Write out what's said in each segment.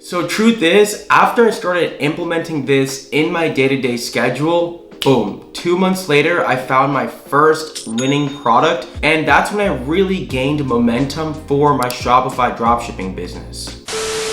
So truth is, after I started implementing this in my day-to-day schedule, boom, 2 months later, I found my first winning product, and that's when I really gained momentum for my Shopify dropshipping business.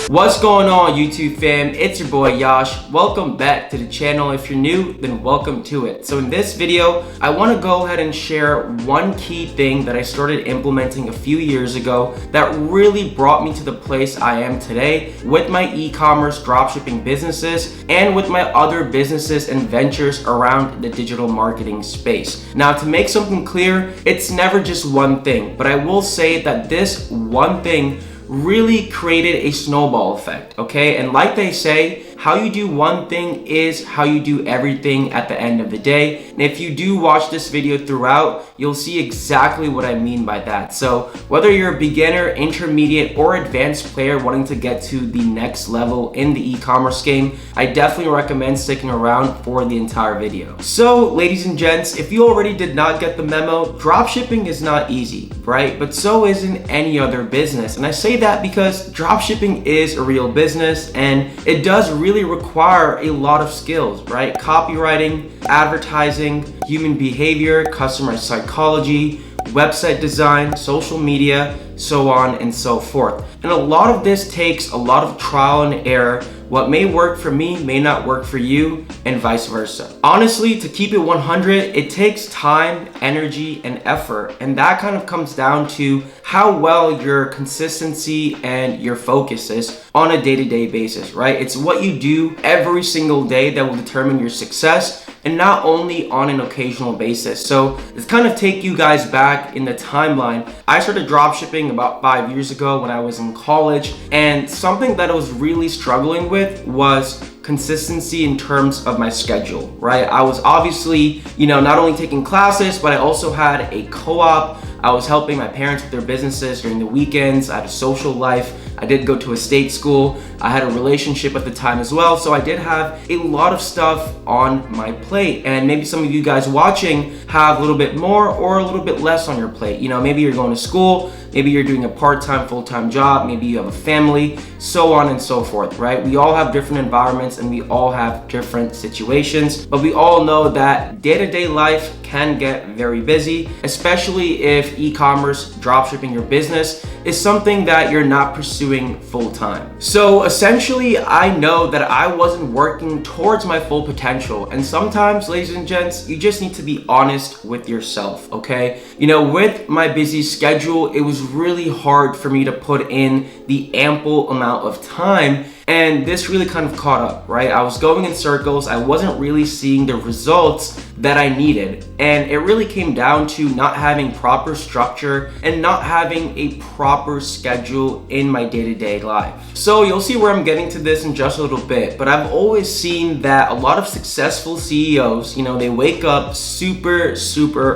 What's going on, YouTube fam? It's your boy Yash. Welcome back to the channel. If you're new, then welcome to it. So in this video, I want to go ahead and share one key thing that I started implementing a few years ago that really brought me to the place I am today with my e-commerce dropshipping businesses and with my other businesses and ventures around the digital marketing space. Now, to make something clear, it's never just one thing, but I will say that this one thing really created a snowball effect, okay? And like they say, how you do one thing is how you do everything at the end of the day. And if you do watch this video throughout, you'll see exactly what I mean by that. So whether you're a beginner, intermediate, or advanced player wanting to get to the next level in the e-commerce game, I definitely recommend sticking around for the entire video. So ladies and gents, if you already did not get the memo, dropshipping is not easy, right? But so isn't any other business. And I say that because dropshipping is a real business and it does really require a lot of skills, right? Copywriting, advertising, human behavior, customer psychology, website design, social media, so on and so forth. And a lot of this takes a lot of trial and error. What may work for me may not work for you, and vice versa. Honestly, to keep it 100, it takes time, energy, and effort. And that kind of comes down to how well your consistency and your focus is on a day-to-day basis, right? It's what you do every single day that will determine your success, and not only on an occasional basis. So let's kind of take you guys back in the timeline. I started dropshipping about 5 years ago when I was in college, and something that I was really struggling with was consistency in terms of my schedule, right? I was obviously, not only taking classes, but I also had a co-op. I was helping my parents with their businesses during the weekends. I had a social life. I did go to a state school. I had a relationship at the time as well. So I did have a lot of stuff on my plate. And maybe some of you guys watching have a little bit more or a little bit less on your plate. Maybe you're going to school, maybe you're doing a part-time, full-time job, maybe you have a family, so on and so forth, right? We all have different environments and we all have different situations, but we all know that day-to-day life can get very busy, especially if e-commerce, dropshipping your business is something that you're not pursuing full-time. So essentially, I know that I wasn't working towards my full potential. And sometimes, ladies and gents, you just need to be honest with yourself, okay? With my busy schedule, it was really hard for me to put in the ample amount of time. And this really kind of caught up, right? I was going in circles. I wasn't really seeing the results that I needed. And it really came down to not having proper structure and not having a proper schedule in my day-to-day life. So you'll see where I'm getting to this in just a little bit, but I've always seen that a lot of successful CEOs, they wake up super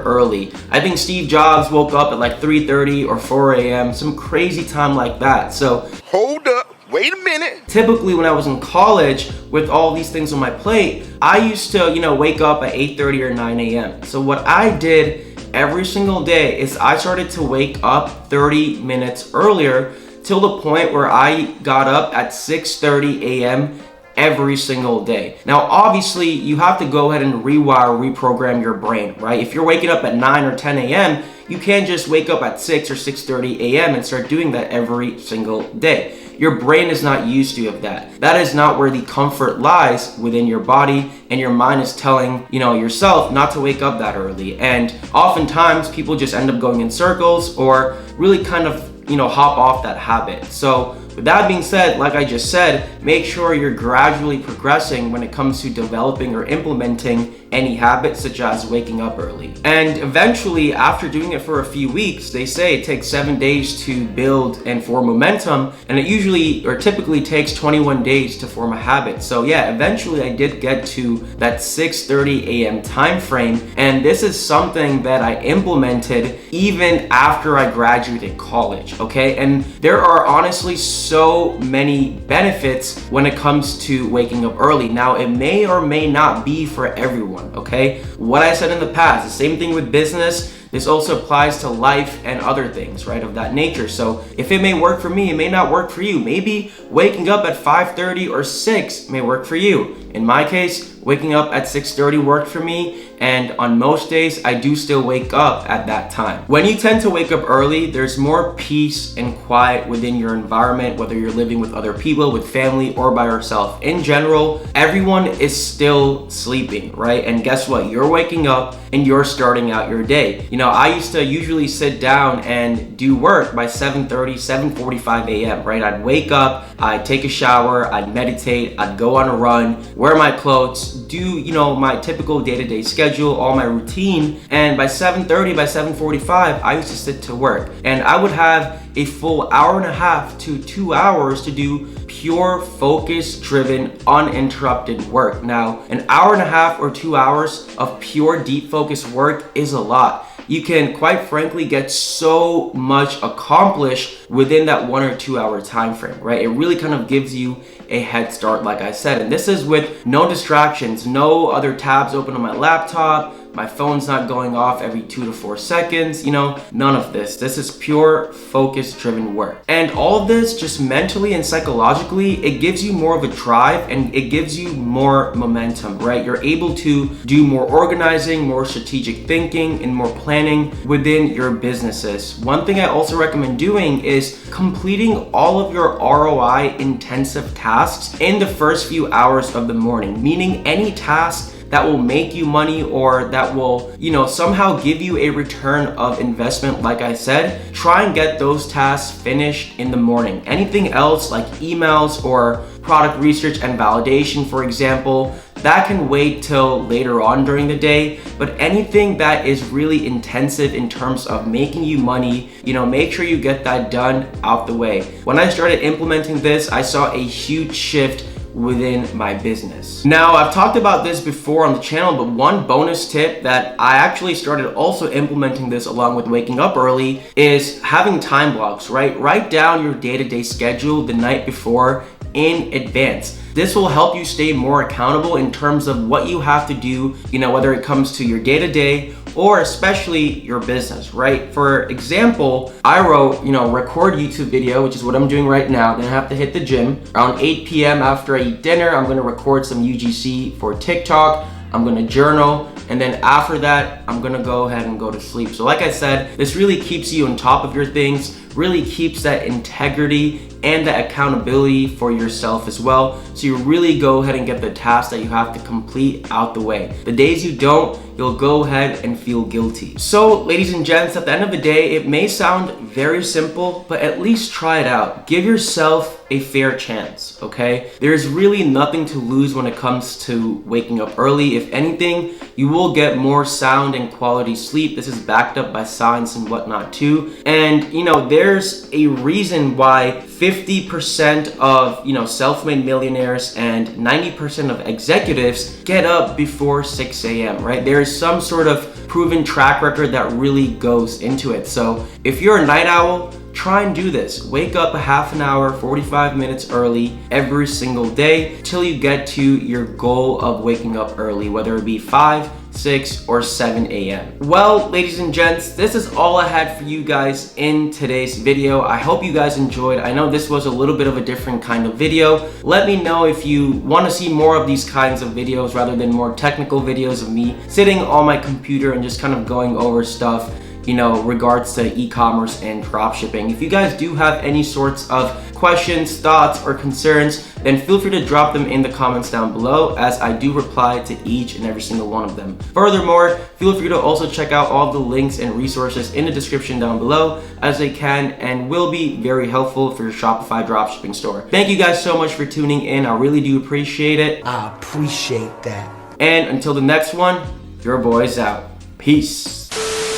early. I think Steve Jobs woke up at like 3:30 or 4 a.m., some crazy time like that. So hold up. Wait a minute. Typically, when I was in college with all these things on my plate, I used to, wake up at 8:30 or 9 a.m. So what I did every single day is I started to wake up 30 minutes earlier till the point where I got up at 6:30 a.m. every single day. Now, obviously, you have to go ahead and reprogram your brain, right? If you're waking up at 9 or 10 a.m., you can't just wake up at 6 or 6:30 a.m. and start doing that every single day. Your brain is not used to that. That is not where the comfort lies within your body, and your mind is telling, yourself not to wake up that early. And oftentimes people just end up going in circles or really kind of, hop off that habit. So with that being said, like I just said, make sure you're gradually progressing when it comes to developing or implementing any habits such as waking up early. And eventually, after doing it for a few weeks, they say it takes 7 days to build and form momentum, and it usually or typically takes 21 days to form a habit. So yeah, eventually I did get to that 6:30 a.m. time frame, and this is something that I implemented even after I graduated college, okay? And there are honestly so many benefits when it comes to waking up early. Now, it may or may not be for everyone, okay? What I said in the past, the same thing with business, This also applies to life and other things, right, of that nature. So if it may work for me, it may not work for you. Maybe waking up at 5:30 or 6 may work for you. In my case, waking up at 6:30 worked for me, and on most days, I do still wake up at that time. When you tend to wake up early, there's more peace and quiet within your environment, whether you're living with other people, with family, or by yourself. In general, everyone is still sleeping, right? And guess what? You're waking up and you're starting out your day. You know, I used to usually sit down and do work by 7:30, 7:45 a.m., right? I'd wake up, I'd take a shower, I'd meditate, I'd go on a run, wear my clothes, do, my typical day-to-day schedule, all my routine, and by 7:30, by 7:45, I used to sit to work. And I would have a full hour and a half to 2 hours to do pure focus-driven, uninterrupted work. Now, an hour and a half or 2 hours of pure deep focus work is a lot. You can quite frankly get so much accomplished within that 1 or 2 hour time frame, right? It really kind of gives you a head start, like I said. And this is with no distractions, no other tabs open on my laptop, my phone's not going off every 2 to 4 seconds, none of this. This is pure focus-driven work. And all of this, just mentally and psychologically, it gives you more of a drive and it gives you more momentum, right? You're able to do more organizing, more strategic thinking, and more planning within your businesses. One thing I also recommend doing is completing all of your ROI intensive tasks in the first few hours of the morning, meaning any task that will make you money or that will, somehow give you a return of investment. Like I said, try and get those tasks finished in the morning. Anything else like emails or product research and validation, for example, that can wait till later on during the day. But anything that is really intensive in terms of making you money, make sure you get that done out the way. When I started implementing this, I saw a huge shift within my business. Now, I've talked about this before on the channel, but one bonus tip that I actually started also implementing this along with waking up early is having time blocks, right? Write down your day-to-day schedule the night before in advance. This will help you stay more accountable in terms of what you have to do, whether it comes to your day-to-day or especially your business, right? For example, I wrote, record YouTube video, which is what I'm doing right now. Then I have to hit the gym. Around 8 p.m. after I eat dinner, I'm gonna record some UGC for TikTok. I'm gonna journal, and then after that, I'm gonna go ahead and go to sleep. So like I said, this really keeps you on top of your things, really keeps that integrity and the accountability for yourself as well. So you really go ahead and get the tasks that you have to complete out the way. The days you don't, you'll go ahead and feel guilty. So ladies and gents, at the end of the day, it may sound very simple, but at least try it out. Give yourself a fair chance, okay? There's really nothing to lose when it comes to waking up early. If anything, you will get more sound and quality sleep. This is backed up by science and whatnot too. And there's a reason why 50% of self-made millionaires and 90% of executives get up before 6 a.m., right? There is some sort of proven track record that really goes into it. So if you're a night owl, try and do this. Wake up a half an hour, 45 minutes early every single day till you get to your goal of waking up early, whether it be 5, 6, or 7 a.m. Well, ladies and gents, this is all I had for you guys in today's video. I hope you guys enjoyed. I know this was a little bit of a different kind of video. Let me know if you want to see more of these kinds of videos rather than more technical videos of me sitting on my computer and just kind of going over stuff regards to e-commerce and dropshipping. If you guys do have any sorts of questions, thoughts, or concerns, then feel free to drop them in the comments down below, as I do reply to each and every single one of them. Furthermore, feel free to also check out all the links and resources in the description down below, as they can and will be very helpful for your Shopify dropshipping store. Thank you guys so much for tuning in. I really do appreciate it. I appreciate that. And until the next one, your boy's out. Peace.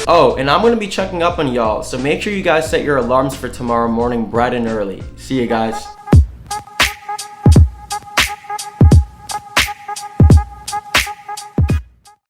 Oh, and I'm gonna be checking up on y'all, so make sure you guys set your alarms for tomorrow morning bright and early. See you guys.